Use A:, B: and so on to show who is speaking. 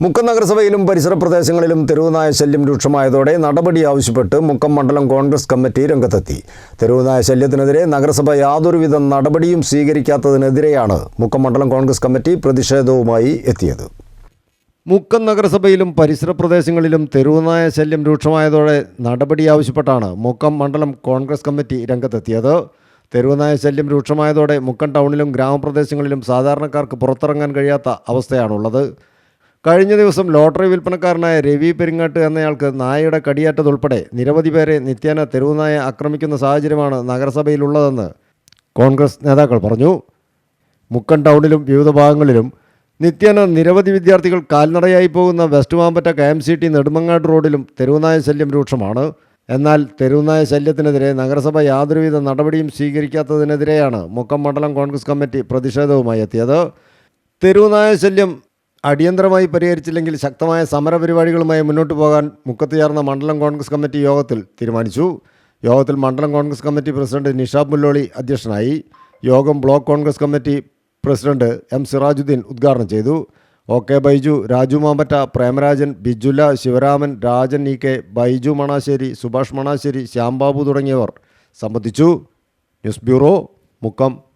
A: മുക്കം നഗരസഭയിലും പരിസര പ്രദേശങ്ങളിലും തെരുവുനായ ശല്യം രൂക്ഷമായതോടെ നടപടി ആവശ്യപ്പെട്ട് മുക്കം മണ്ഡലം കോൺഗ്രസ് കമ്മിറ്റി രംഗത്തെത്തി. തെരുവുനായ ശല്യത്തിനെതിരെ നഗരസഭ യാതൊരുവിധ നടപടിയും സ്വീകരിക്കാത്തതിനെതിരെയാണ് മുക്കം മണ്ഡലം കോൺഗ്രസ് കമ്മിറ്റി പ്രതിഷേധവുമായി എത്തിയത്. മുക്കം നഗരസഭയിലും പരിസര പ്രദേശങ്ങളിലും തെരുവുനായ ശല്യം രൂക്ഷമായതോടെ നടപടി ആവശ്യപ്പെട്ടാണ് മുക്കം മണ്ഡലം കോൺഗ്രസ് കമ്മിറ്റി രംഗത്തെത്തിയത്. തെരുവുനായ ശല്യം രൂക്ഷമായതോടെ മുക്കം ടൗണിലും ഗ്രാമപ്രദേശങ്ങളിലും സാധാരണക്കാർക്ക് പുറത്തിറങ്ങാൻ കഴിയാത്ത അവസ്ഥയാണുള്ളത്. കഴിഞ്ഞ ദിവസം ലോട്ടറി വിൽപ്പനക്കാരനായ രവി പെരിങ്ങാട്ട് എന്നയാൾക്ക് നായയുടെ കടിയേറ്റതുൾപ്പെടെ നിരവധി പേരെ നിത്യേന തെരുവുനായ ആക്രമിക്കുന്ന സാഹചര്യമാണ് നഗരസഭയിലുള്ളതെന്ന് കോൺഗ്രസ് നേതാക്കൾ പറഞ്ഞു. മുക്കം ടൗണിലും വിവിധ ഭാഗങ്ങളിലും നിത്യേന നിരവധി വിദ്യാർത്ഥികൾ കാൽനടയായി പോകുന്ന വെസ്റ്റ് മാമ്പറ്റ KMCT നെടുമങ്ങാട് റോഡിലും തെരുവുനായ ശല്യം രൂക്ഷമാണ്. എന്നാൽ തെരുവുനായ ശല്യത്തിനെതിരെ നഗരസഭ യാതൊരുവിധ നടപടിയും സ്വീകരിക്കാത്തതിനെതിരെയാണ് മുക്കം മണ്ഡലം കോൺഗ്രസ് കമ്മിറ്റി പ്രതിഷേധവുമായി എത്തിയത്. തെരുവുനായ ശല്യം അടിയന്തരമായി പരിഹരിച്ചില്ലെങ്കിൽ ശക്തമായ സമരപരിപാടികളുമായി മുന്നോട്ട് പോകാൻ മുക്കത്ത് ചേർന്ന മണ്ഡലം കോൺഗ്രസ് കമ്മിറ്റി യോഗത്തിൽ തീരുമാനിച്ചു. യോഗത്തിൽ മണ്ഡലം കോൺഗ്രസ് കമ്മിറ്റി പ്രസിഡന്റ് നിഷാബ് മുല്ലോളി അധ്യക്ഷനായി. യോഗം block Congress committee president M. Sirajuddin ഉദ്ഘാടനം ചെയ്തു. OK ബൈജു, രാജു മാമ്പറ്റ, പ്രേമരാജൻ, ബിജുല, ശിവരാമൻ, രാജൻ EK, ബൈജു മണാശ്ശേരി, സുഭാഷ് മണാശ്ശേരി, ശ്യാംബാബു തുടങ്ങിയവർ സംബന്ധിച്ചു. News bureau, Mukkam.